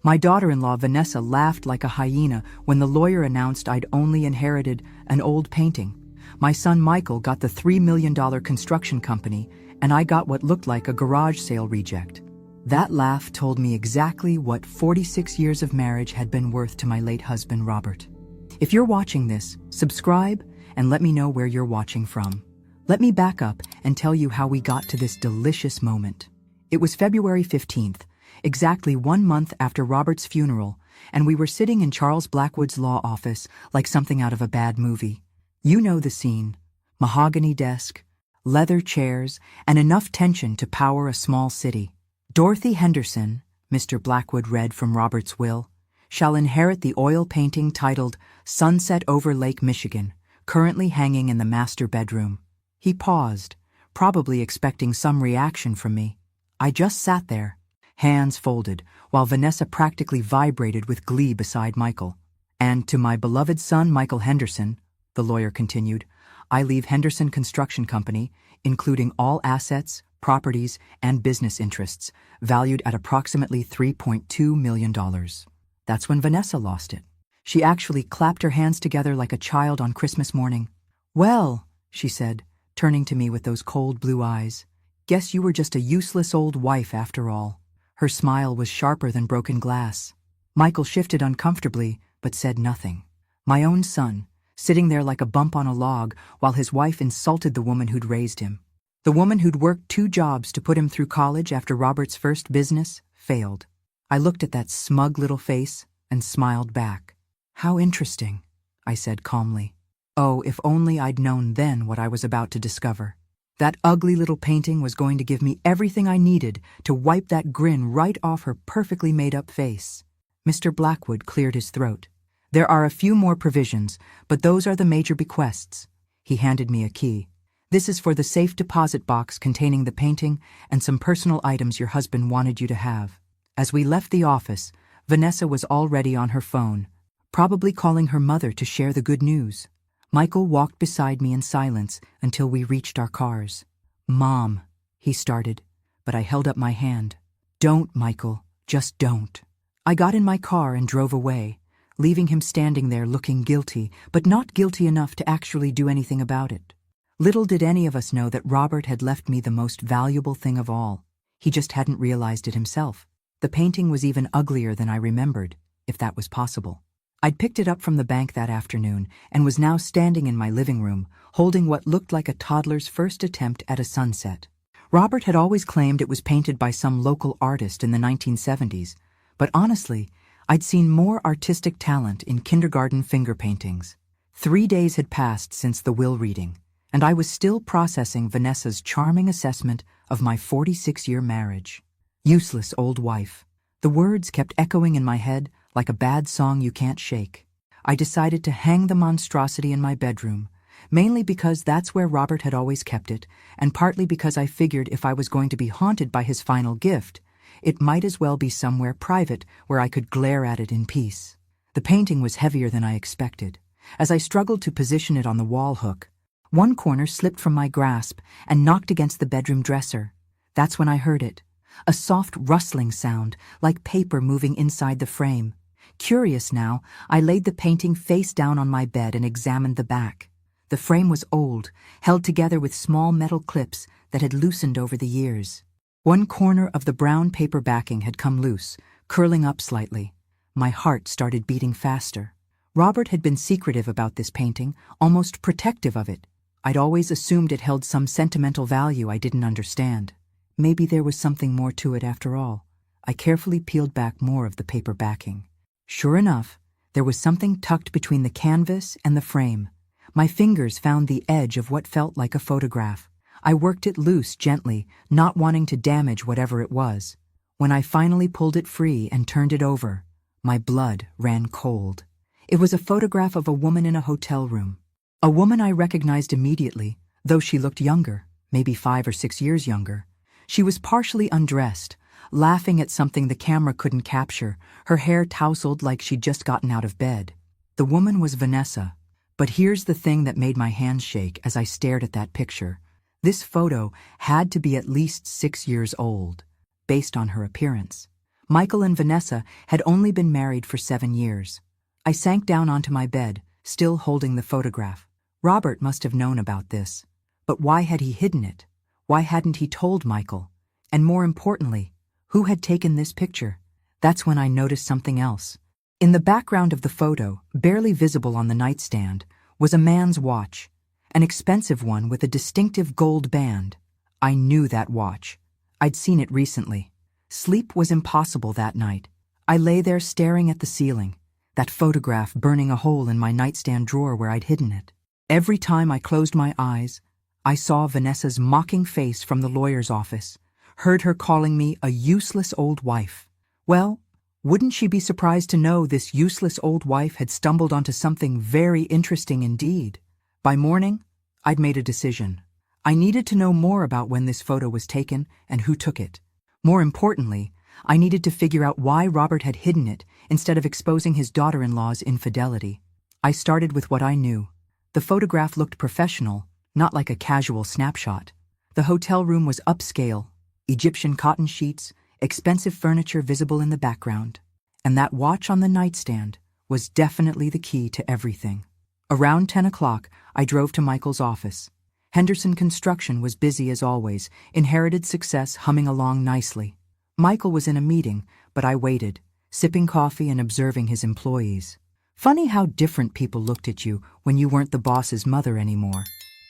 My daughter-in-law Vanessa laughed like a hyena when the lawyer announced I'd only inherited an old painting. My son Michael got the $3 million construction company, and I got what looked like a garage sale reject. That laugh told me exactly what 46 years of marriage had been worth to my late husband, Robert. If you're watching this, subscribe and let me know where you're watching from. Let me back up and tell you how we got to this delicious moment. It was February 15th, exactly 1 month after Robert's funeral, and we were sitting in Charles Blackwood's law office like something out of a bad movie. You know the scene. Mahogany desk, leather chairs, and enough tension to power a small city. Dorothy Henderson, Mr. Blackwood read from Robert's will, shall inherit the oil painting titled Sunset over Lake Michigan, currently hanging in the master bedroom. He paused, probably expecting some reaction from me. I just sat there, hands folded, while Vanessa practically vibrated with glee beside Michael. And to my beloved son Michael Henderson, the lawyer continued, I leave Henderson Construction Company, including all assets, properties, and business interests, valued at approximately $3.2 million. That's when Vanessa lost it. She actually clapped her hands together like a child on Christmas morning. Well, she said, turning to me with those cold blue eyes, guess you were just a useless old wife after all. Her smile was sharper than broken glass. Michael shifted uncomfortably, but said nothing. My own son, sitting there like a bump on a log while his wife insulted the woman who'd raised him. The woman who'd worked 2 jobs to put him through college after Robert's first business failed. I looked at that smug little face and smiled back. How interesting, I said calmly. Oh, if only I'd known then what I was about to discover. That ugly little painting was going to give me everything I needed to wipe that grin right off her perfectly made-up face. Mr. Blackwood cleared his throat. There are a few more provisions, but those are the major bequests. He handed me a key. This is for the safe deposit box containing the painting and some personal items your husband wanted you to have. As we left the office, Vanessa was already on her phone, probably calling her mother to share the good news. Michael walked beside me in silence until we reached our cars. Mom, he started, but I held up my hand. Don't, Michael, just don't. I got in my car and drove away, leaving him standing there looking guilty, but not guilty enough to actually do anything about it. Little did any of us know that Robert had left me the most valuable thing of all. He just hadn't realized it himself. The painting was even uglier than I remembered, if that was possible. I'd picked it up from the bank that afternoon and was now standing in my living room, holding what looked like a toddler's first attempt at a sunset. Robert had always claimed it was painted by some local artist in the 1970s, but honestly, I'd seen more artistic talent in kindergarten finger paintings. 3 days had passed since the will reading, and I was still processing Vanessa's charming assessment of my 46-year marriage. Useless old wife. The words kept echoing in my head like a bad song you can't shake. I decided to hang the monstrosity in my bedroom, mainly because that's where Robert had always kept it, and partly because I figured if I was going to be haunted by his final gift, it might as well be somewhere private where I could glare at it in peace. The painting was heavier than I expected. As I struggled to position it on the wall hook, one corner slipped from my grasp and knocked against the bedroom dresser. That's when I heard it. A soft rustling sound, like paper moving inside the frame. Curious now, I laid the painting face down on my bed and examined the back. The frame was old, held together with small metal clips that had loosened over the years. One corner of the brown paper backing had come loose, curling up slightly. My heart started beating faster. Robert had been secretive about this painting, almost protective of it. I'd always assumed it held some sentimental value I didn't understand. Maybe there was something more to it after all. I carefully peeled back more of the paper backing. Sure enough, there was something tucked between the canvas and the frame. My fingers found the edge of what felt like a photograph. I worked it loose gently, not wanting to damage whatever it was. When I finally pulled it free and turned it over, my blood ran cold. It was a photograph of a woman in a hotel room. A woman I recognized immediately, though she looked younger, maybe 5 or 6 years younger. She was partially undressed, laughing at something the camera couldn't capture, her hair tousled like she'd just gotten out of bed. The woman was Vanessa. But here's the thing that made my hands shake as I stared at that picture. This photo had to be at least 6 years old, based on her appearance. Michael and Vanessa had only been married for 7 years. I sank down onto my bed, still holding the photograph. Robert must have known about this. But why had he hidden it? Why hadn't he told Michael? And more importantly, who had taken this picture? That's when I noticed something else. In the background of the photo, barely visible on the nightstand, was a man's watch, an expensive one with a distinctive gold band. I knew that watch. I'd seen it recently. Sleep was impossible that night. I lay there staring at the ceiling, that photograph burning a hole in my nightstand drawer where I'd hidden it. Every time I closed my eyes, I saw Vanessa's mocking face from the lawyer's office, heard her calling me a useless old wife. Well, wouldn't she be surprised to know this useless old wife had stumbled onto something very interesting indeed? By morning, I'd made a decision. I needed to know more about when this photo was taken and who took it. More importantly, I needed to figure out why Robert had hidden it instead of exposing his daughter-in-law's infidelity. I started with what I knew. The photograph looked professional, not like a casual snapshot. The hotel room was upscale, Egyptian cotton sheets, expensive furniture visible in the background. And that watch on the nightstand was definitely the key to everything. Around 10 o'clock, I drove to Michael's office. Henderson Construction was busy as always, inherited success humming along nicely. Michael was in a meeting, but I waited, sipping coffee and observing his employees. Funny how different people looked at you when you weren't the boss's mother anymore.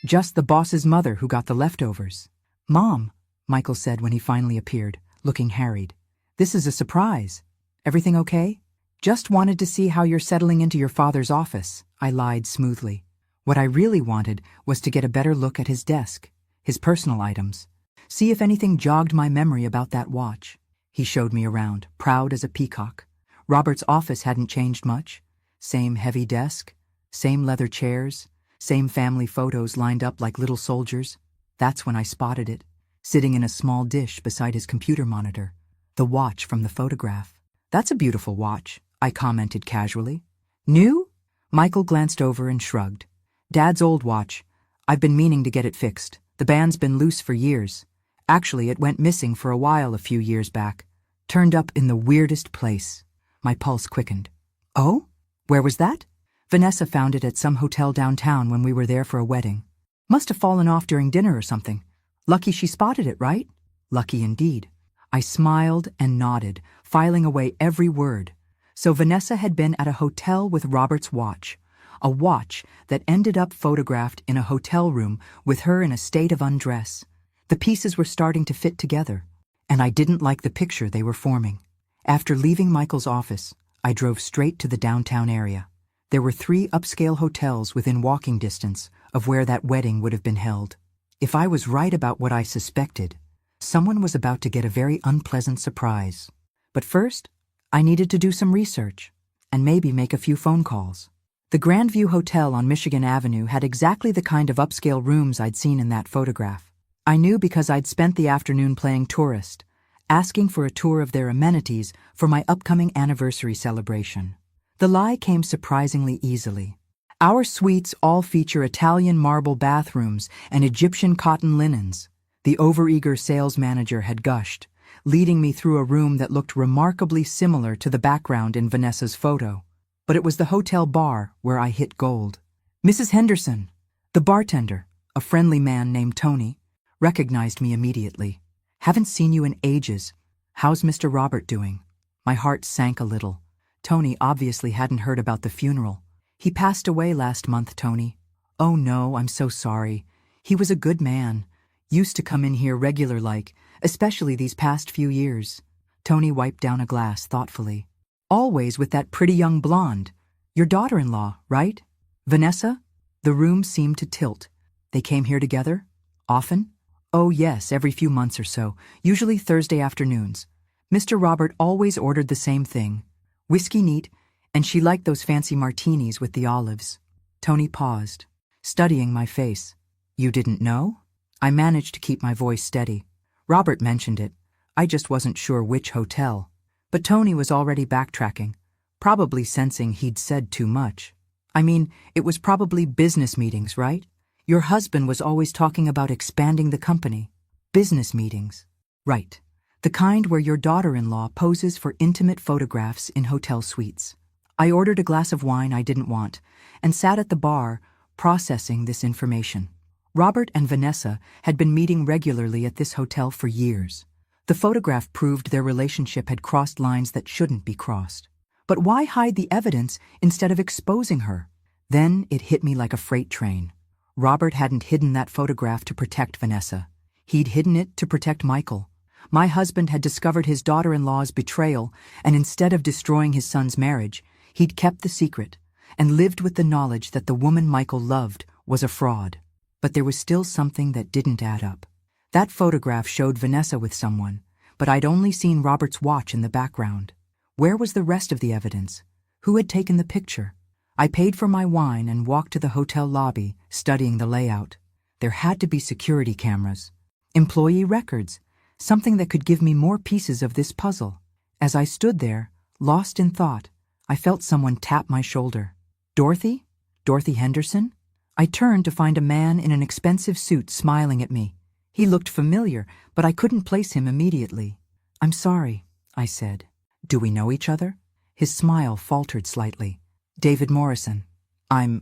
Just the boss's mother who got the leftovers. "Mom," Michael said when he finally appeared, looking harried. "This is a surprise. Everything okay?" "Just wanted to see how you're settling into your father's office," I lied smoothly. What I really wanted was to get a better look at his desk, his personal items, see if anything jogged my memory about that watch. He showed me around, proud as a peacock. Robert's office hadn't changed much. Same heavy desk, same leather chairs, same family photos lined up like little soldiers. That's when I spotted it, sitting in a small dish beside his computer monitor. The watch from the photograph. "That's a beautiful watch," I commented casually. "New?" Michael glanced over and shrugged. "Dad's old watch. I've been meaning to get it fixed. The band's been loose for years. Actually, it went missing for a while a few years back. Turned up in the weirdest place." My pulse quickened. "Oh? Where was that?" "Vanessa found it at some hotel downtown when we were there for a wedding. Must have fallen off during dinner or something. Lucky she spotted it, right?" Lucky indeed. I smiled and nodded, filing away every word. So Vanessa had been at a hotel with Robert's watch. A watch that ended up photographed in a hotel room with her in a state of undress. The pieces were starting to fit together, and I didn't like the picture they were forming. After leaving Michael's office, I drove straight to the downtown area. There were 3 upscale hotels within walking distance of where that wedding would have been held. If I was right about what I suspected, someone was about to get a very unpleasant surprise. But first, I needed to do some research, and maybe make a few phone calls. The Grandview Hotel on Michigan Avenue had exactly the kind of upscale rooms I'd seen in that photograph. I knew because I'd spent the afternoon playing tourist, asking for a tour of their amenities for my upcoming anniversary celebration. The lie came surprisingly easily. Our suites all feature Italian marble bathrooms and Egyptian cotton linens. The overeager sales manager had gushed, leading me through a room that looked remarkably similar to the background in Vanessa's photo. But it was the hotel bar where I hit gold. "Mrs. Henderson." The bartender, a friendly man named Tony, recognized me immediately. "Haven't seen you in ages. How's Mr. Robert doing?" My heart sank a little. Tony obviously hadn't heard about the funeral. "He passed away last month, Tony." "Oh no, I'm so sorry. He was a good man. Used to come in here regular-like, especially these past few years." Tony wiped down a glass thoughtfully. "Always with that pretty young blonde. Your daughter-in-law, right? Vanessa?" The room seemed to tilt. "They came here together? Often?" "Oh yes, every few months or so, usually Thursday afternoons. Mr. Robert always ordered the same thing. Whiskey neat, and she liked those fancy martinis with the olives." Tony paused, studying my face. "You didn't know?" I managed to keep my voice steady. "Robert mentioned it. I just wasn't sure which hotel." But Tony was already backtracking, probably sensing he'd said too much. "I mean, it was probably business meetings, right? Your husband was always talking about expanding the company." "Business meetings." "Right. The kind where your daughter-in-law poses for intimate photographs in hotel suites. I ordered a glass of wine I didn't want and sat at the bar, processing this information. Robert and Vanessa had been meeting regularly at this hotel for years. The photograph proved their relationship had crossed lines that shouldn't be crossed. But why hide the evidence instead of exposing her? Then it hit me like a freight train. Robert hadn't hidden that photograph to protect Vanessa. He'd hidden it to protect Michael. My husband had discovered his daughter-in-law's betrayal, and instead of destroying his son's marriage, he'd kept the secret and lived with the knowledge that the woman Michael loved was a fraud. But there was still something that didn't add up. That photograph showed Vanessa with someone, but I'd only seen Robert's watch in the background. Where was the rest of the evidence? Who had taken the picture? I paid for my wine and walked to the hotel lobby, studying the layout. There had to be security cameras, employee records, something that could give me more pieces of this puzzle. As I stood there, lost in thought, I felt someone tap my shoulder. Dorothy? Dorothy Henderson? I turned to find a man in an expensive suit smiling at me. He looked familiar, but I couldn't place him immediately. "I'm sorry," I said. "Do we know each other?" His smile faltered slightly. "David Morrison. I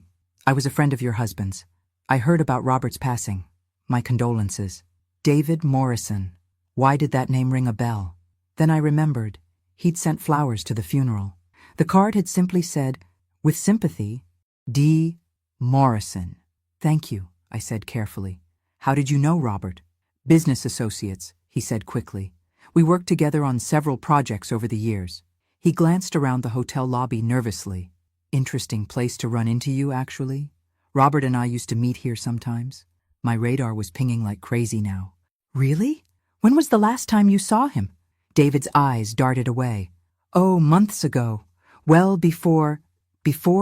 was a friend of your husband's. I heard about Robert's passing. My condolences." David Morrison. Why did that name ring a bell? Then I remembered. He'd sent flowers to the funeral. The card had simply said, "With sympathy, D. Morrison." "Thank you," I said carefully. "How did you know Robert?" "Business associates," he said quickly. "We worked together on several projects over the years." He glanced around the hotel lobby nervously. "Interesting place to run into you, actually. Robert and I used to meet here sometimes." My radar was pinging like crazy now. "Really? When was the last time you saw him?" David's eyes darted away. "Oh, months ago. Well, before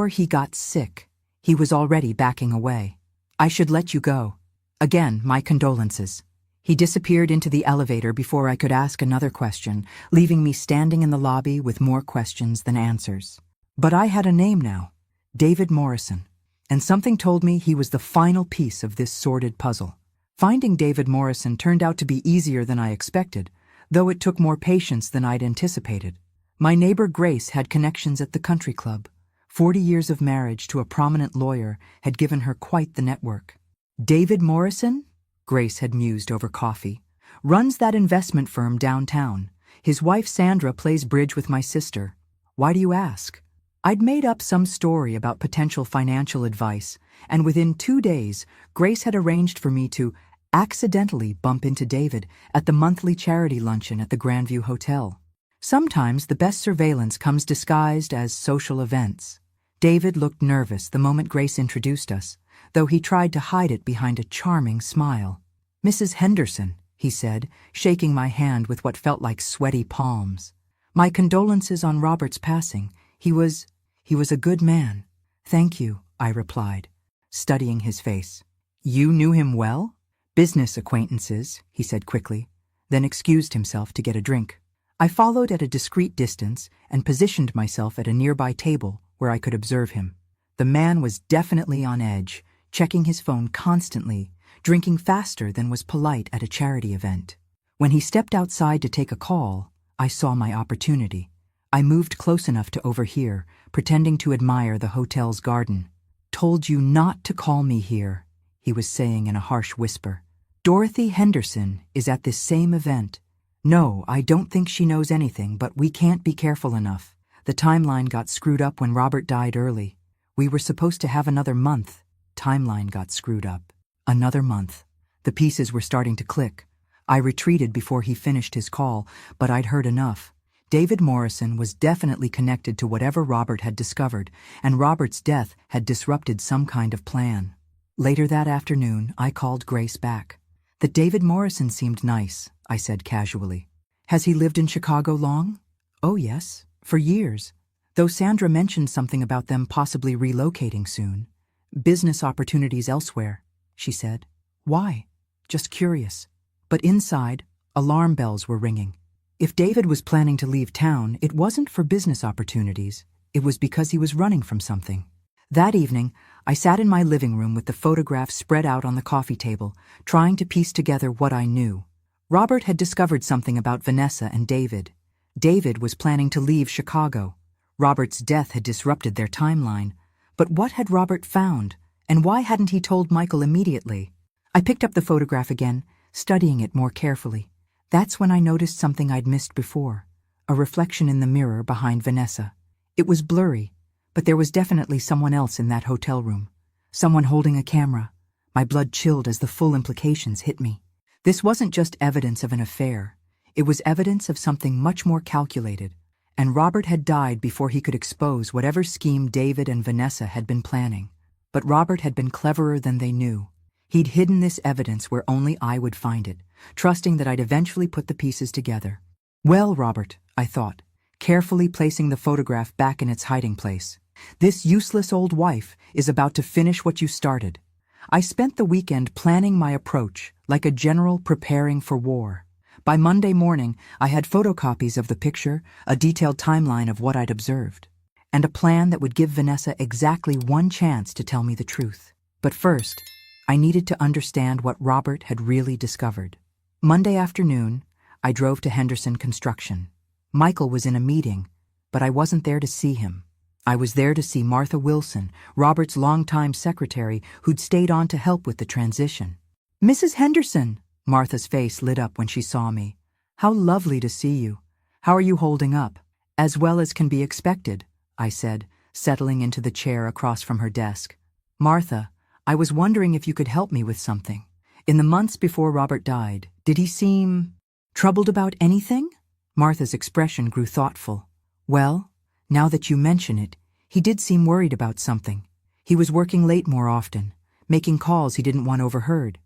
he got sick. He was already backing away. I should let you go. Again, my condolences." He disappeared into the elevator before I could ask another question, leaving me standing in the lobby with more questions than answers. But I had a name now, David Morrison, and something told me he was the final piece of this sordid puzzle. Finding David Morrison turned out to be easier than I expected, though it took more patience than I'd anticipated. My neighbor Grace had connections at the country club. 40 years of marriage to a prominent lawyer had given her quite the network. "David Morrison?" Grace had mused over coffee. "Runs that investment firm downtown. His wife Sandra plays bridge with my sister. Why do you ask?" I'd made up some story about potential financial advice, and within 2 days, Grace had arranged for me to accidentally bump into David at the monthly charity luncheon at the Grandview Hotel. Sometimes the best surveillance comes disguised as social events. David looked nervous the moment Grace introduced us, though he tried to hide it behind a charming smile. "Mrs. Henderson," he said, shaking my hand with what felt like sweaty palms. "My condolences on Robert's passing. He was a good man." "Thank you," I replied, studying his face. "You knew him well?" "Business acquaintances," he said quickly, then excused himself to get a drink. I followed at a discreet distance and positioned myself at a nearby table where I could observe him. The man was definitely on edge, checking his phone constantly, drinking faster than was polite at a charity event. When he stepped outside to take a call, I saw my opportunity. I moved close enough to overhear, pretending to admire the hotel's garden. "Told you not to call me here," he was saying in a harsh whisper. "Dorothy Henderson is at this same event. No, I don't think she knows anything, but we can't be careful enough. The timeline got screwed up when Robert died early. We were supposed to have another month. Timeline got screwed up. Another month." The pieces were starting to click. I retreated before he finished his call, but I'd heard enough. David Morrison was definitely connected to whatever Robert had discovered, and Robert's death had disrupted some kind of plan. Later that afternoon, I called Grace back. "That David Morrison seemed nice," I said casually. "Has he lived in Chicago long?" "Oh, yes, for years. Though Sandra mentioned something about them possibly relocating soon. Business opportunities elsewhere," she said. "Why?" "Just curious." But inside, alarm bells were ringing. If David was planning to leave town, it wasn't for business opportunities. It was because he was running from something. That evening, I sat in my living room with the photographs spread out on the coffee table, trying to piece together what I knew. Robert had discovered something about Vanessa and David. David was planning to leave Chicago. Robert's death had disrupted their timeline. But what had Robert found, and why hadn't he told Michael immediately? I picked up the photograph again, studying it more carefully. That's when I noticed something I'd missed before, a reflection in the mirror behind Vanessa. It was blurry, but there was definitely someone else in that hotel room. Someone holding a camera. My blood chilled as the full implications hit me. This wasn't just evidence of an affair. It was evidence of something much more calculated, and Robert had died before he could expose whatever scheme David and Vanessa had been planning. But Robert had been cleverer than they knew. He'd hidden this evidence where only I would find it, trusting that I'd eventually put the pieces together. Well, Robert, I thought, carefully placing the photograph back in its hiding place. This useless old wife is about to finish what you started. I spent the weekend planning my approach, like a general preparing for war. By Monday morning, I had photocopies of the picture, a detailed timeline of what I'd observed, and a plan that would give Vanessa exactly one chance to tell me the truth. But first, I needed to understand what Robert had really discovered. Monday afternoon, I drove to Henderson Construction. Michael was in a meeting, but I wasn't there to see him. I was there to see Martha Wilson, Robert's longtime secretary, who'd stayed on to help with the transition. "Mrs. Henderson," Martha's face lit up when she saw me. "How lovely to see you. How are you holding up?" "As well as can be expected," I said, settling into the chair across from her desk. "Martha, I was wondering if you could help me with something. In the months before Robert died, did he seem troubled about anything?" Martha's expression grew thoughtful. "Well, now that you mention it, he did seem worried about something. He was working late more often, making calls he didn't want overheard.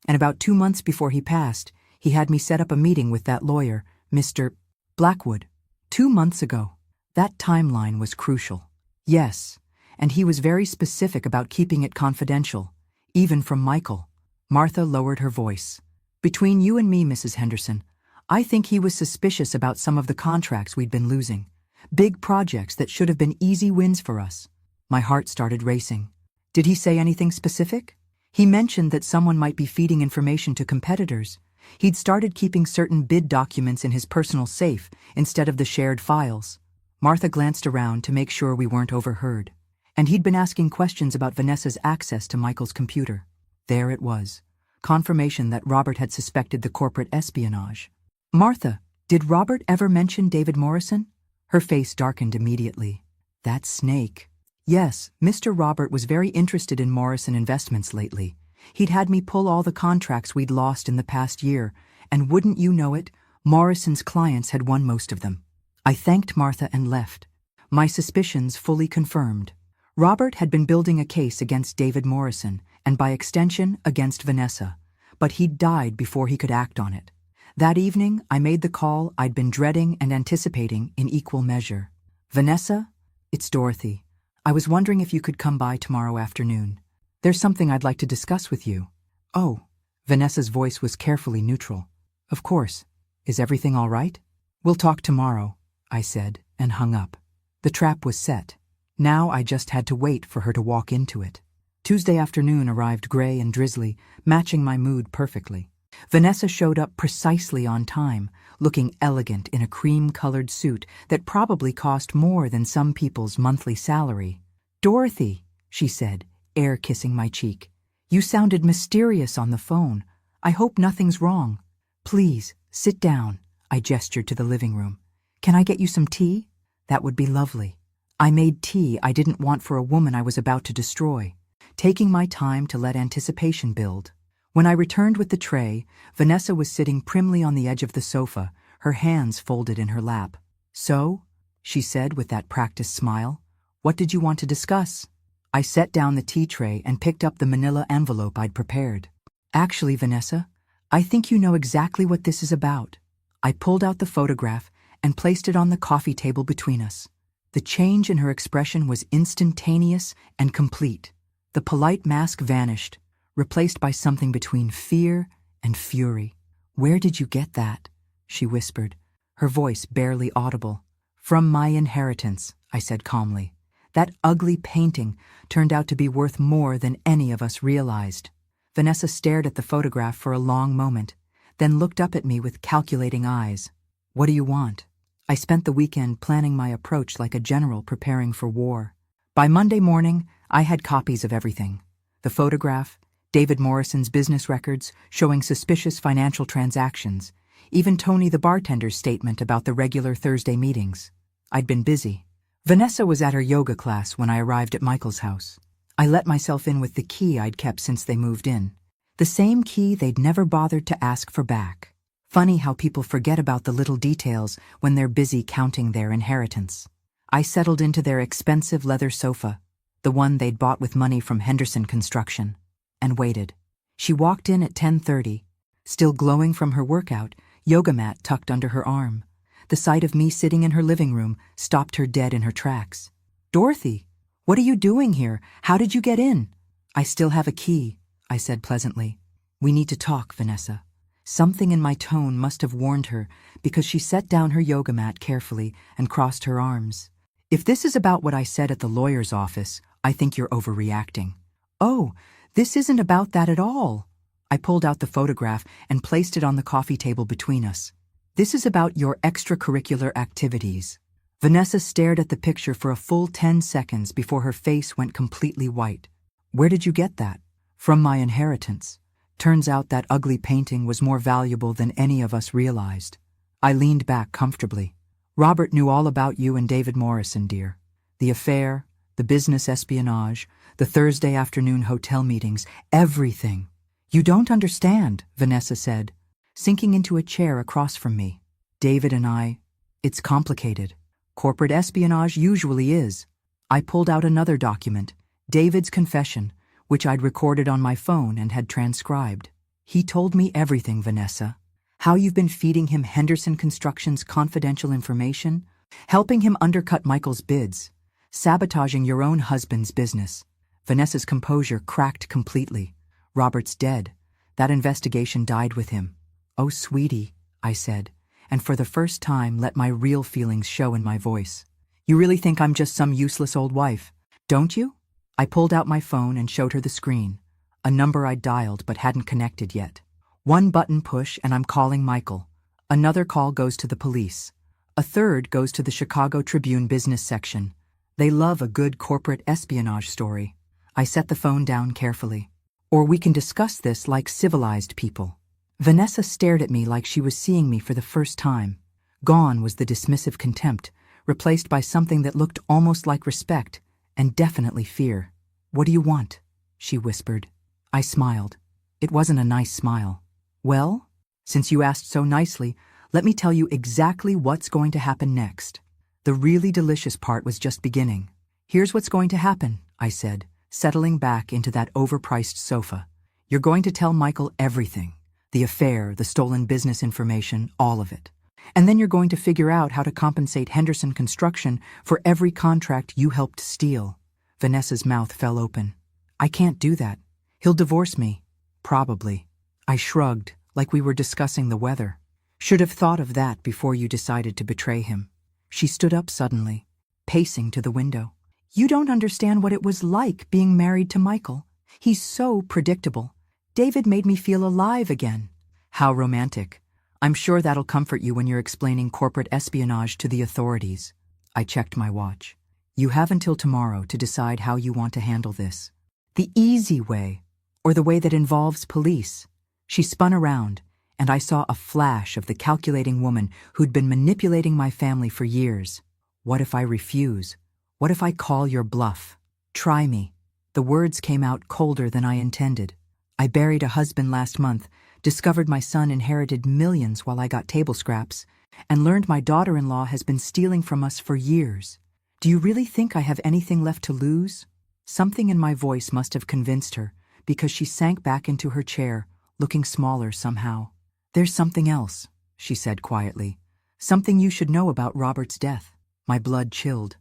And about 2 months before he passed, he had me set up a meeting with that lawyer, Mr. Blackwood. 2 months ago. That timeline was crucial. Yes, and he was very specific about keeping it confidential, even from Michael." Martha lowered her voice. "Between you and me, Mrs. Henderson, I think he was suspicious about some of the contracts we'd been losing. Big projects that should have been easy wins for us." My heart started racing. "Did he say anything specific?" "He mentioned that someone might be feeding information to competitors. He'd started keeping certain bid documents in his personal safe instead of the shared files." Martha glanced around to make sure we weren't overheard. "And he'd been asking questions about Vanessa's access to Michael's computer." There it was. Confirmation that Robert had suspected the corporate espionage. "Martha, did Robert ever mention David Morrison?" Her face darkened immediately. "That snake." "Yes, Mr. Robert was very interested in Morrison investments lately. He'd had me pull all the contracts we'd lost in the past year, and wouldn't you know it, Morrison's clients had won most of them." I thanked Martha and left. My suspicions fully confirmed. Robert had been building a case against David Morrison, and by extension, against Vanessa, but he'd died before he could act on it. That evening, I made the call I'd been dreading and anticipating in equal measure. "Vanessa, it's Dorothy. I was wondering if you could come by tomorrow afternoon. There's something I'd like to discuss with you." "Oh." Vanessa's voice was carefully neutral. "Of course. Is everything all right?" "We'll talk tomorrow," I said, and hung up. The trap was set. Now I just had to wait for her to walk into it. Tuesday afternoon arrived gray and drizzly, matching my mood perfectly. Vanessa showed up precisely on time, looking elegant in a cream-colored suit that probably cost more than some people's monthly salary. "Dorothy," she said, air-kissing my cheek. "You sounded mysterious on the phone. I hope nothing's wrong." "Please, sit down," I gestured to the living room. "Can I get you some tea?" "That would be lovely." I made tea I didn't want for a woman I was about to destroy, taking my time to let anticipation build. When I returned with the tray, Vanessa was sitting primly on the edge of the sofa, her hands folded in her lap. "So," she said with that practiced smile, "what did you want to discuss?" I set down the tea tray and picked up the manila envelope I'd prepared. "Actually, Vanessa, I think you know exactly what this is about." I pulled out the photograph and placed it on the coffee table between us. The change in her expression was instantaneous and complete. The polite mask vanished, replaced by something between fear and fury. "Where did you get that?" she whispered, her voice barely audible. "From my inheritance," I said calmly. That ugly painting turned out to be worth more than any of us realized. Vanessa stared at the photograph for a long moment. then looked up at me with calculating eyes. "What do you want?" I spent the weekend planning my approach like a general preparing for war. By Monday morning, I had copies of everything. The photograph, David Morrison's business records showing suspicious financial transactions, even Tony the bartender's statement about the regular Thursday meetings. I'd been busy. Vanessa was at her yoga class when I arrived at Michael's house. I let myself in with the key I'd kept since they moved in. The same key they'd never bothered to ask for back. Funny how people forget about the little details when they're busy counting their inheritance. I settled into their expensive leather sofa, the one they'd bought with money from Henderson Construction, and waited. She walked in at 10:30, still glowing from her workout, yoga mat tucked under her arm. The sight of me sitting in her living room stopped her dead in her tracks. "Dorothy, what are you doing here? How did you get in?" "I still have a key," I said pleasantly. "We need to talk, Vanessa." Something in my tone must have warned her, because she set down her yoga mat carefully and crossed her arms. "If this is about what I said at the lawyer's office, I think you're overreacting." "Oh, this isn't about that at all." I pulled out the photograph and placed it on the coffee table between us. "This is about your extracurricular activities." Vanessa stared at the picture for a full 10 seconds before her face went completely white. "Where did you get that?" "From my inheritance. Turns out that ugly painting was more valuable than any of us realized." I leaned back comfortably. "Robert knew all about you and David Morrison, dear. The affair, the business espionage, the Thursday afternoon hotel meetings, everything." "You don't understand," Vanessa said, sinking into a chair across from me. "David and I, it's complicated. Corporate espionage usually is." I pulled out another document, David's confession, which I'd recorded on my phone and had transcribed. "He told me everything, Vanessa. How you've been feeding him Henderson Construction's confidential information, helping him undercut Michael's bids, sabotaging your own husband's business." Vanessa's composure cracked completely. "Robert's dead. That investigation died with him." "Oh, sweetie," I said, and for the first time let my real feelings show in my voice. "You really think I'm just some useless old wife, don't you?" I pulled out my phone and showed her the screen, a number I'd dialed but hadn't connected yet. One button push and I'm calling Michael. Another call goes to the police. A third goes to the Chicago Tribune business section. They love a good corporate espionage story. I set the phone down carefully. "Or we can discuss this like civilized people." Vanessa stared at me like she was seeing me for the first time. Gone was the dismissive contempt, replaced by something that looked almost like respect, and definitely fear. "What do you want?" she whispered. I smiled. It wasn't a nice smile. "Well, since you asked so nicely, let me tell you exactly what's going to happen next." The really delicious part was just beginning. "Here's what's going to happen," I said, settling back into that overpriced sofa. "You're going to tell Michael everything. The affair, the stolen business information, all of it. And then you're going to figure out how to compensate Henderson Construction for every contract you helped steal." Vanessa's mouth fell open. "I can't do that. He'll divorce me." "Probably." I shrugged, like we were discussing the weather. "Should have thought of that before you decided to betray him." She stood up suddenly, pacing to the window. "You don't understand what it was like being married to Michael. He's so predictable. David made me feel alive again." "How romantic. I'm sure that'll comfort you when you're explaining corporate espionage to the authorities." I checked my watch. "You have until tomorrow to decide how you want to handle this. The easy way, or the way that involves police." She spun around, and I saw a flash of the calculating woman who'd been manipulating my family for years. "What if I refuse? What if I call your bluff? Try me." The words came out colder than I intended. "I buried a husband last month, discovered my son inherited millions while I got table scraps, and learned my daughter-in-law has been stealing from us for years. Do you really think I have anything left to lose?" Something in my voice must have convinced her, because she sank back into her chair, looking smaller somehow. "There's something else," she said quietly. "Something you should know about Robert's death." My blood chilled.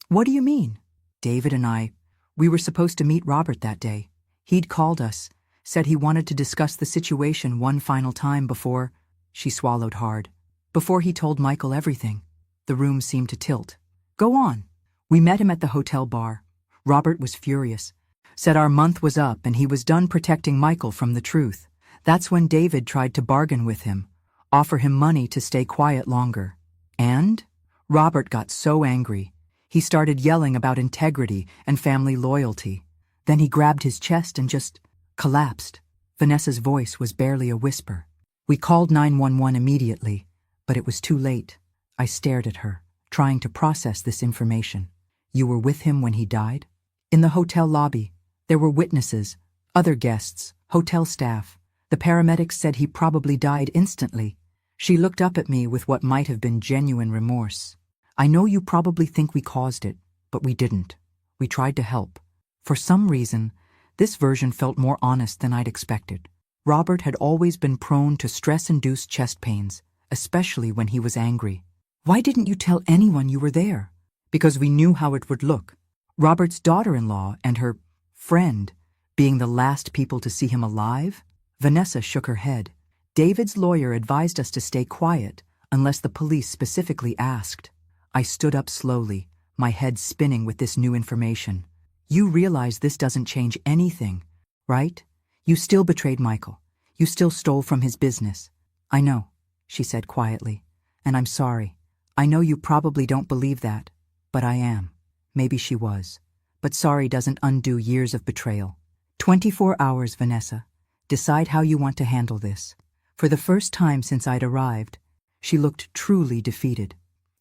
"What do you mean?" "David and we were supposed to meet Robert that day. He'd called us, said he wanted to discuss the situation one final time before—" She swallowed hard. "Before he told Michael everything." The room seemed to tilt. "Go on." "We met him at the hotel bar. Robert was furious. Said our month was up and he was done protecting Michael from the truth. That's when David tried to bargain with him, offer him money to stay quiet longer. And Robert got so angry. He started yelling about integrity and family loyalty. Then he grabbed his chest and just collapsed. Vanessa's voice was barely a whisper. We called 911 immediately, but it was too late. I stared at her, trying to process this information. You were with him when he died? In the hotel lobby. There were witnesses, other guests, hotel staff. The paramedics said he probably died instantly. She looked up at me with what might have been genuine remorse. I know you probably think we caused it, but we didn't. We tried to help. For some reason, this version felt more honest than I'd expected. Robert had always been prone to stress-induced chest pains, especially when he was angry. Why didn't you tell anyone you were there? Because we knew how it would look. Robert's daughter-in-law and her friend being the last people to see him alive? Vanessa shook her head. David's lawyer advised us to stay quiet unless the police specifically asked. I stood up slowly, my head spinning with this new information. You realize this doesn't change anything, right? You still betrayed Michael. You still stole from his business. I know, she said quietly, and I'm sorry. I know you probably don't believe that, but I am. Maybe she was. But sorry doesn't undo years of betrayal. 24 hours, Vanessa. Decide how you want to handle this. For the first time since I'd arrived, she looked truly defeated.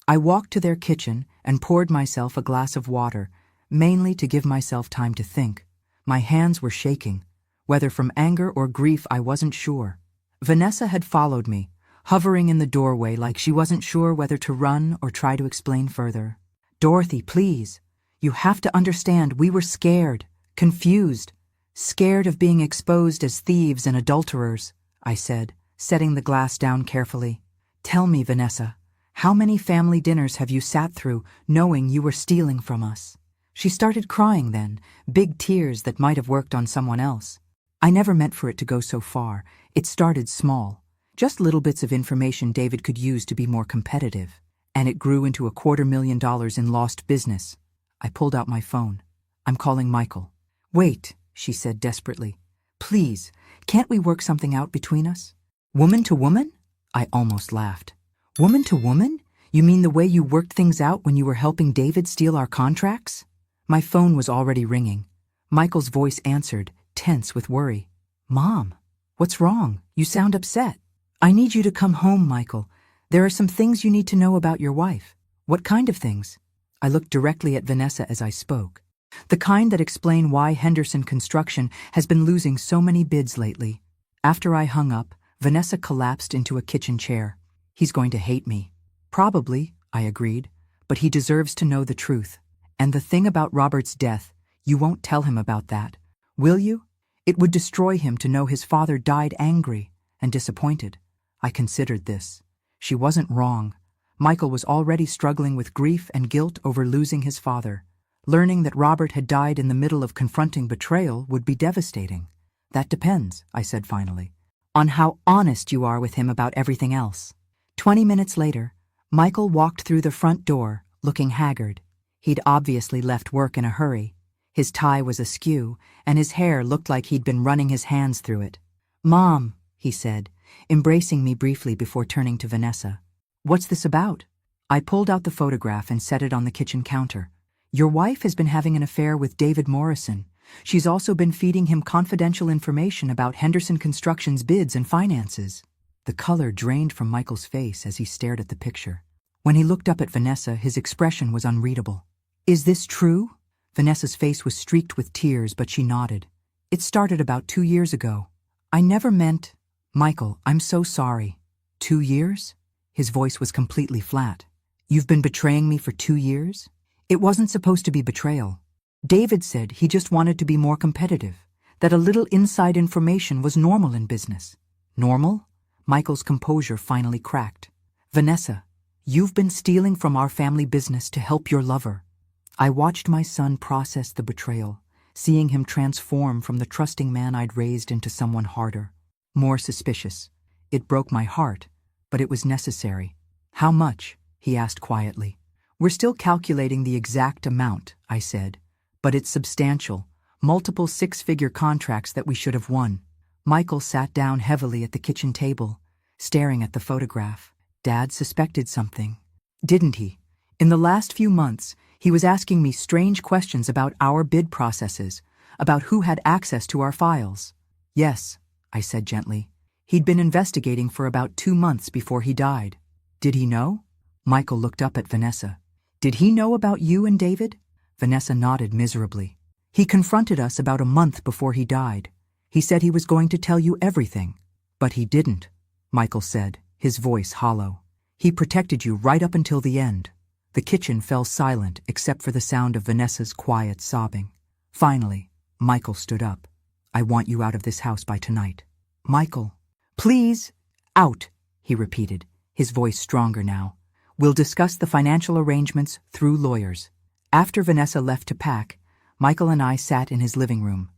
I walked to their kitchen and poured myself a glass of water, mainly to give myself time to think. My hands were shaking. Whether from anger or grief, I wasn't sure. Vanessa had followed me, hovering in the doorway like she wasn't sure whether to run or try to explain further. Dorothy, please. You have to understand, we were scared, confused, scared of being exposed as thieves and adulterers, I said, setting the glass down carefully. Tell me, Vanessa, how many family dinners have you sat through knowing you were stealing from us? She started crying then, big tears that might have worked on someone else. I never meant for it to go so far. It started small, just little bits of information David could use to be more competitive, and it grew into $250,000 in lost business. I pulled out my phone. I'm calling Michael. Wait, she said desperately. Please, can't we work something out between us? Woman to woman? I almost laughed. Woman to woman? You mean the way you worked things out when you were helping David steal our contracts? My phone was already ringing. Michael's voice answered, tense with worry. Mom, what's wrong? You sound upset. I need you to come home, Michael. There are some things you need to know about your wife. What kind of things? I looked directly at Vanessa as I spoke. The kind that explain why Henderson Construction has been losing so many bids lately. After I hung up, Vanessa collapsed into a kitchen chair. He's going to hate me. Probably, I agreed, but he deserves to know the truth. And the thing about Robert's death, you won't tell him about that, will you? It would destroy him to know his father died angry and disappointed. I considered this. She wasn't wrong. Michael was already struggling with grief and guilt over losing his father. Learning that Robert had died in the middle of confronting betrayal would be devastating. That depends, I said finally, on how honest you are with him about everything else. 20 minutes later, Michael walked through the front door, looking haggard. He'd obviously left work in a hurry. His tie was askew, and his hair looked like he'd been running his hands through it. Mom, he said, embracing me briefly before turning to Vanessa. What's this about? I pulled out the photograph and set it on the kitchen counter. Your wife has been having an affair with David Morrison. She's also been feeding him confidential information about Henderson Construction's bids and finances. The color drained from Michael's face as he stared at the picture. When he looked up at Vanessa, his expression was unreadable. Is this true? Vanessa's face was streaked with tears, but she nodded. It started about 2 years ago. I never meant... Michael, I'm so sorry. 2 years? His voice was completely flat. You've been betraying me for 2 years? It wasn't supposed to be betrayal. David said he just wanted to be more competitive, that a little inside information was normal in business. Normal? Michael's composure finally cracked. Vanessa, you've been stealing from our family business to help your lover. I watched my son process the betrayal, seeing him transform from the trusting man I'd raised into someone harder, more suspicious. It broke my heart, but it was necessary. How much? He asked quietly. We're still calculating the exact amount, I said, but it's substantial, multiple 6-figure contracts that we should have won. Michael sat down heavily at the kitchen table, staring at the photograph. Dad suspected something, didn't he? In the last few months, he was asking me strange questions about our bid processes, about who had access to our files. Yes, I said gently. He'd been investigating for about 2 months before he died. Did he know? Michael looked up at Vanessa. Did he know about you and David? Vanessa nodded miserably. He confronted us about a month before he died. He said he was going to tell you everything. But he didn't, Michael said, his voice hollow. He protected you right up until the end. The kitchen fell silent except for the sound of Vanessa's quiet sobbing. Finally, Michael stood up. I want you out of this house by tonight. Michael, please, out, he repeated, his voice stronger now. We'll discuss the financial arrangements through lawyers. After Vanessa left to pack, Michael and I sat in his living room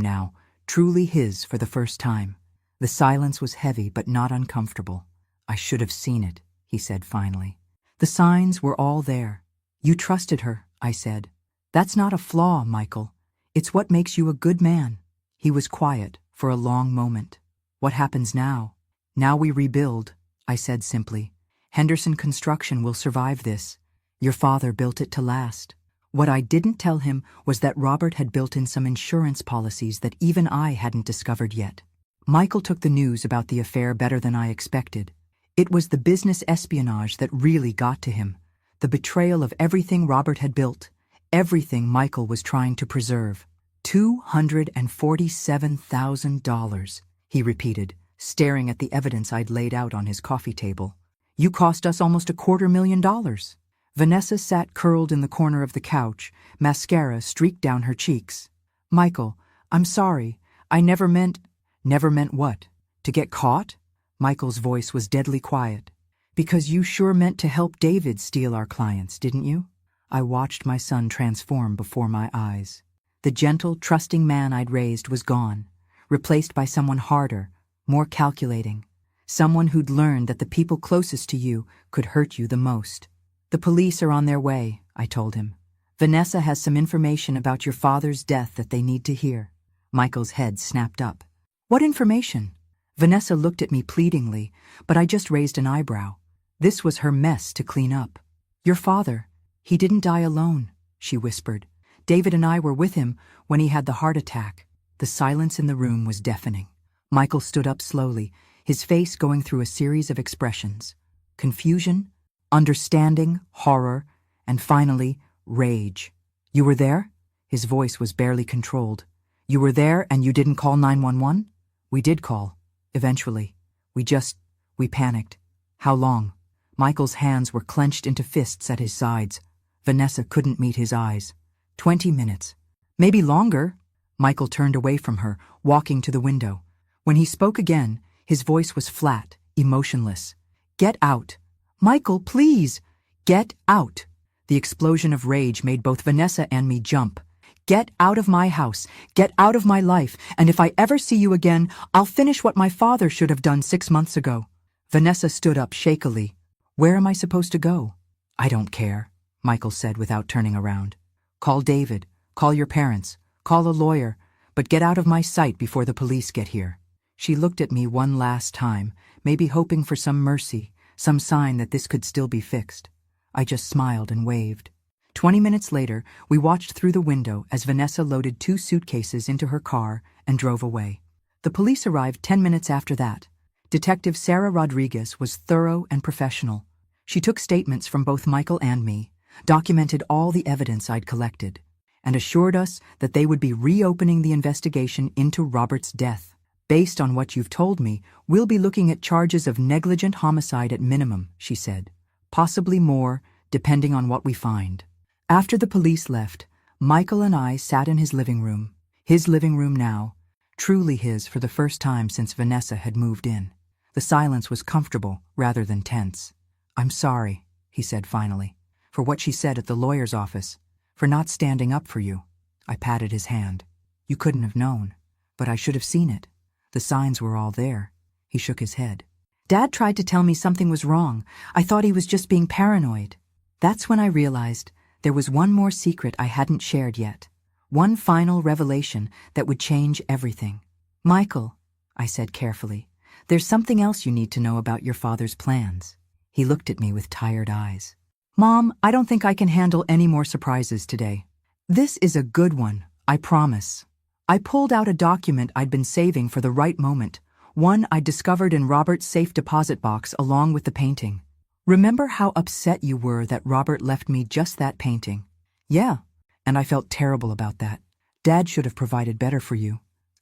now, truly his for the first time. The silence was heavy but not uncomfortable. I should have seen it, he said finally. The signs were all there. You trusted her, I said. That's not a flaw, Michael. It's what makes you a good man. He was quiet for a long moment. What happens now? Now we rebuild, I said simply. Henderson Construction will survive this. Your father built it to last. What I didn't tell him was that Robert had built in some insurance policies that even I hadn't discovered yet. Michael took the news about the affair better than I expected. It was the business espionage that really got to him. The betrayal of everything Robert had built. Everything Michael was trying to preserve. $247,000, he repeated, staring at the evidence I'd laid out on his coffee table. You cost us almost $250,000. Vanessa sat curled in the corner of the couch, mascara streaked down her cheeks. Michael, I'm sorry. I never meant... Never meant what? To get caught? Michael's voice was deadly quiet. Because you sure meant to help David steal our clients, didn't you? I watched my son transform before my eyes. The gentle, trusting man I'd raised was gone, replaced by someone harder, more calculating. Someone who'd learned that the people closest to you could hurt you the most. The police are on their way, I told him. Vanessa has some information about your father's death that they need to hear. Michael's head snapped up. What information? Vanessa looked at me pleadingly, but I just raised an eyebrow. This was her mess to clean up. Your father, he didn't die alone, she whispered. David and I were with him when he had the heart attack. The silence in the room was deafening. Michael stood up slowly, his face going through a series of expressions. Confusion, understanding, horror, and finally, rage. You were there? His voice was barely controlled. You were there and you didn't call 911? We did call. Eventually. We panicked. How long? Michael's hands were clenched into fists at his sides. Vanessa couldn't meet his eyes. 20 minutes. Maybe longer. Michael turned away from her, walking to the window. When he spoke again, his voice was flat, emotionless. Get out. Michael, please. Get out. The explosion of rage made both Vanessa and me jump. Get out of my house. Get out of my life. And if I ever see you again, I'll finish what my father should have done 6 months ago. Vanessa stood up shakily. Where am I supposed to go? I don't care, Michael said without turning around. Call David. Call your parents. Call a lawyer. But get out of my sight before the police get here. She looked at me one last time, maybe hoping for some mercy, some sign that this could still be fixed. I just smiled and waved. 20 minutes later, we watched through the window as Vanessa loaded 2 suitcases into her car and drove away. The police arrived 10 minutes after that. Detective Sarah Rodriguez was thorough and professional. She took statements from both Michael and me, documented all the evidence I'd collected, and assured us that they would be reopening the investigation into Robert's death. Based on what you've told me, we'll be looking at charges of negligent homicide at minimum, she said. Possibly more, depending on what we find. After the police left, Michael and I sat in his living room now, truly his for the first time since Vanessa had moved in. The silence was comfortable rather than tense. I'm sorry, he said finally, for what she said at the lawyer's office, for not standing up for you. I patted his hand. You couldn't have known, but I should have seen it. The signs were all there. He shook his head. Dad tried to tell me something was wrong. I thought he was just being paranoid. That's when I realized there was one more secret I hadn't shared yet. One final revelation that would change everything. Michael, I said carefully, there's something else you need to know about your father's plans. He looked at me with tired eyes. Mom, I don't think I can handle any more surprises today. This is a good one, I promise. I pulled out a document I'd been saving for the right moment, one I'd discovered in Robert's safe deposit box along with the painting. Remember how upset you were that Robert left me just that painting? Yeah, and I felt terrible about that. Dad should have provided better for you.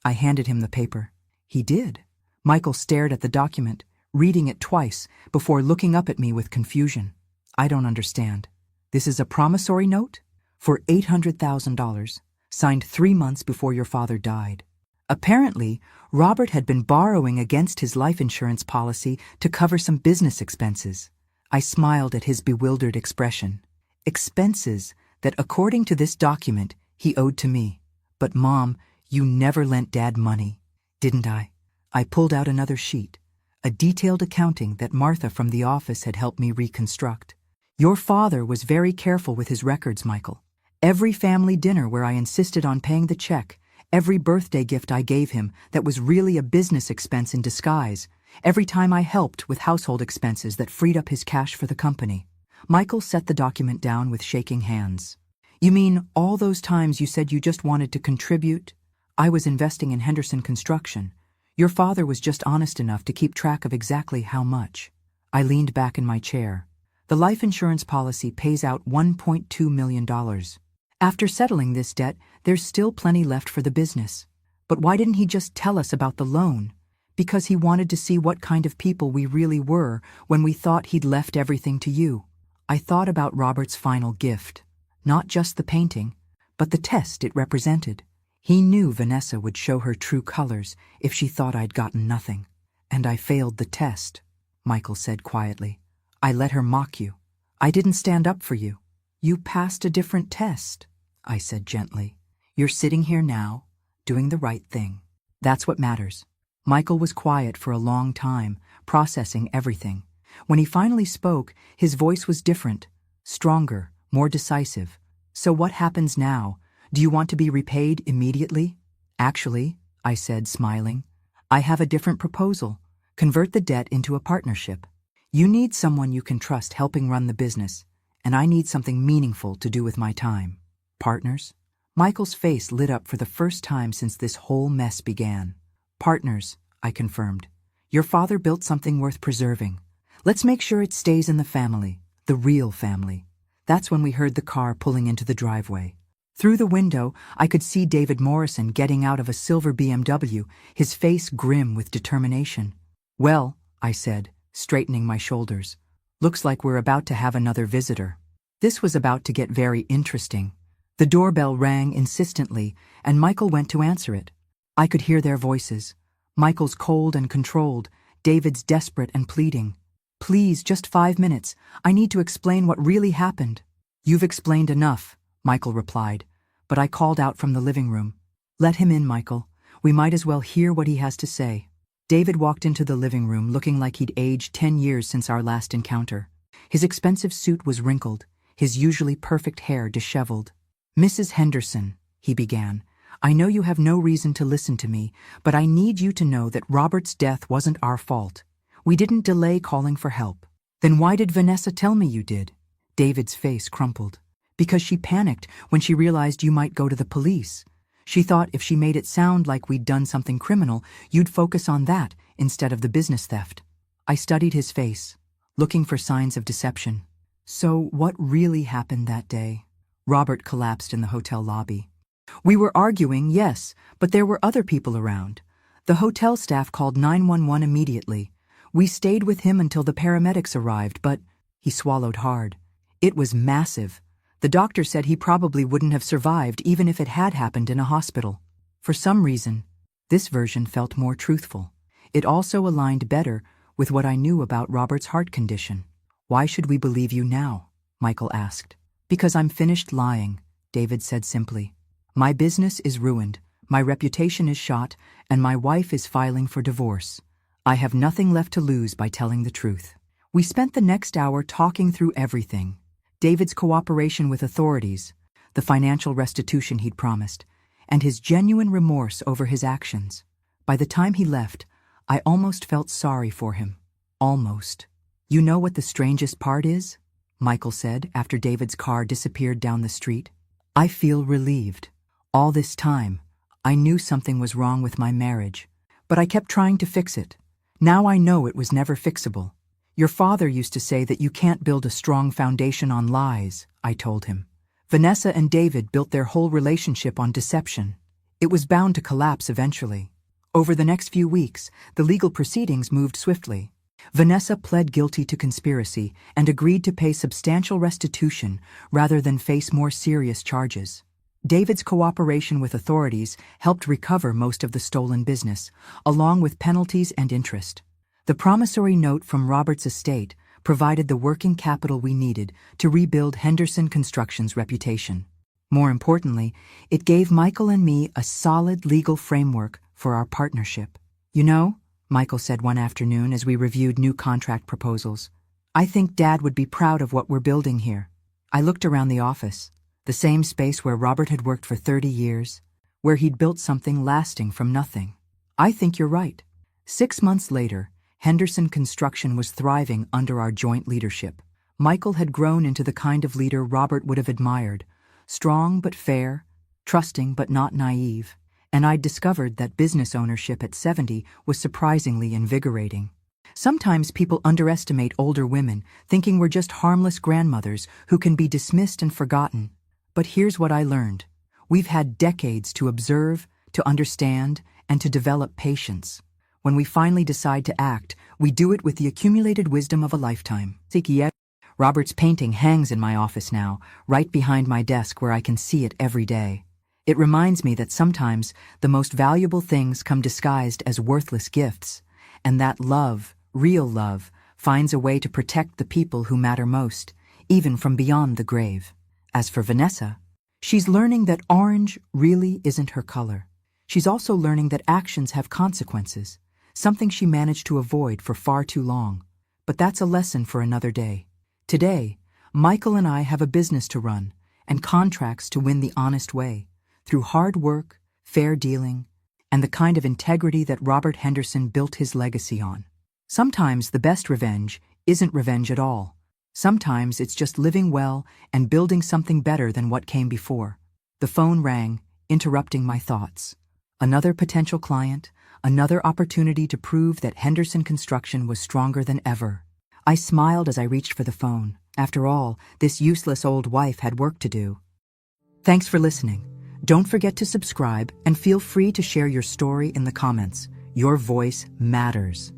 I handed him the paper. He did. Michael stared at the document, reading it twice before looking up at me with confusion. I don't understand. This is a promissory note? For $800,000, signed 3 months before your father died. Apparently, Robert had been borrowing against his life insurance policy to cover some business expenses. I smiled at his bewildered expression. Expenses that, according to this document, he owed to me. But Mom, you never lent Dad money, didn't I? I pulled out another sheet, a detailed accounting that Martha from the office had helped me reconstruct. Your father was very careful with his records, Michael. Every family dinner where I insisted on paying the check, every birthday gift I gave him that was really a business expense in disguise, every time I helped with household expenses that freed up his cash for the company. Michael set the document down with shaking hands. You mean all those times you said you just wanted to contribute? I was investing in Henderson Construction. Your father was just honest enough to keep track of exactly how much. I leaned back in my chair. The life insurance policy pays out $1.2 million. After settling this debt, there's still plenty left for the business. But why didn't he just tell us about the loan? Because he wanted to see what kind of people we really were when we thought he'd left everything to you. I thought about Robert's final gift. Not just the painting, but the test it represented. He knew Vanessa would show her true colors if she thought I'd gotten nothing. And I failed the test, Michael said quietly. I let her mock you. I didn't stand up for you. You passed a different test, I said gently. You're sitting here now, doing the right thing. That's what matters. Michael was quiet for a long time, processing everything. When he finally spoke, his voice was different, stronger, more decisive. So what happens now? Do you want to be repaid immediately? Actually, I said, smiling, I have a different proposal. Convert the debt into a partnership. You need someone you can trust helping run the business, and I need something meaningful to do with my time. Partners? Michael's face lit up for the first time since this whole mess began. Partners, I confirmed. Your father built something worth preserving. Let's make sure it stays in the family, the real family. That's when we heard the car pulling into the driveway. Through the window, I could see David Morrison getting out of a silver BMW, his face grim with determination. Well, I said, straightening my shoulders. Looks like we're about to have another visitor. This was about to get very interesting. The doorbell rang insistently, and Michael went to answer it. I could hear their voices. Michael's cold and controlled, David's desperate and pleading. Please, just 5 minutes. I need to explain what really happened. You've explained enough, Michael replied, but I called out from the living room. Let him in, Michael. We might as well hear what he has to say. David walked into the living room looking like he'd aged 10 years since our last encounter. His expensive suit was wrinkled, his usually perfect hair disheveled. Mrs. Henderson, he began, I know you have no reason to listen to me, but I need you to know that Robert's death wasn't our fault. We didn't delay calling for help. Then why did Vanessa tell me you did? David's face crumpled. Because she panicked when she realized you might go to the police. She thought if she made it sound like we'd done something criminal, you'd focus on that instead of the business theft. I studied his face, looking for signs of deception. So what really happened that day? Robert collapsed in the hotel lobby. We were arguing, yes, but there were other people around. The hotel staff called 911 immediately. We stayed with him until the paramedics arrived, but he swallowed hard. It was massive. The doctor said he probably wouldn't have survived even if it had happened in a hospital. For some reason, this version felt more truthful. It also aligned better with what I knew about Robert's heart condition. Why should we believe you now? Michael asked. Because I'm finished lying, David said simply. My business is ruined, my reputation is shot, and my wife is filing for divorce. I have nothing left to lose by telling the truth. We spent the next hour talking through everything. David's cooperation with authorities, the financial restitution he'd promised, and his genuine remorse over his actions. By the time he left, I almost felt sorry for him. Almost. You know what the strangest part is? Michael said after David's car disappeared down the street. I feel relieved. All this time, I knew something was wrong with my marriage, but I kept trying to fix it. Now I know it was never fixable. Your father used to say that you can't build a strong foundation on lies, I told him. Vanessa and David built their whole relationship on deception. It was bound to collapse eventually. Over the next few weeks, the legal proceedings moved swiftly. Vanessa pled guilty to conspiracy and agreed to pay substantial restitution rather than face more serious charges. David's cooperation with authorities helped recover most of the stolen business, along with penalties and interest. The promissory note from Robert's estate provided the working capital we needed to rebuild Henderson Construction's reputation. More importantly, it gave Michael and me a solid legal framework for our partnership. You know, Michael said one afternoon as we reviewed new contract proposals, I think Dad would be proud of what we're building here. I looked around the office, the same space where Robert had worked for 30 years, where he'd built something lasting from nothing. I think you're right. 6 months later, Henderson Construction was thriving under our joint leadership. Michael had grown into the kind of leader Robert would have admired, strong but fair, trusting but not naive. And I'd discovered that business ownership at 70 was surprisingly invigorating. Sometimes people underestimate older women, thinking we're just harmless grandmothers who can be dismissed and forgotten. But here's what I learned. We've had decades to observe, to understand, and to develop patience. When we finally decide to act, we do it with the accumulated wisdom of a lifetime. Robert's painting hangs in my office now, right behind my desk where I can see it every day. It reminds me that sometimes the most valuable things come disguised as worthless gifts, and that love, real love, finds a way to protect the people who matter most, even from beyond the grave. As for Vanessa, she's learning that orange really isn't her color. She's also learning that actions have consequences, something she managed to avoid for far too long. But that's a lesson for another day. Today, Michael and I have a business to run and contracts to win the honest way, through hard work, fair dealing, and the kind of integrity that Robert Henderson built his legacy on. Sometimes the best revenge isn't revenge at all. Sometimes it's just living well and building something better than what came before. The phone rang, interrupting my thoughts. Another potential client, another opportunity to prove that Henderson Construction was stronger than ever. I smiled as I reached for the phone. After all, this useless old wife had work to do. Thanks for listening. Don't forget to subscribe and feel free to share your story in the comments. Your voice matters.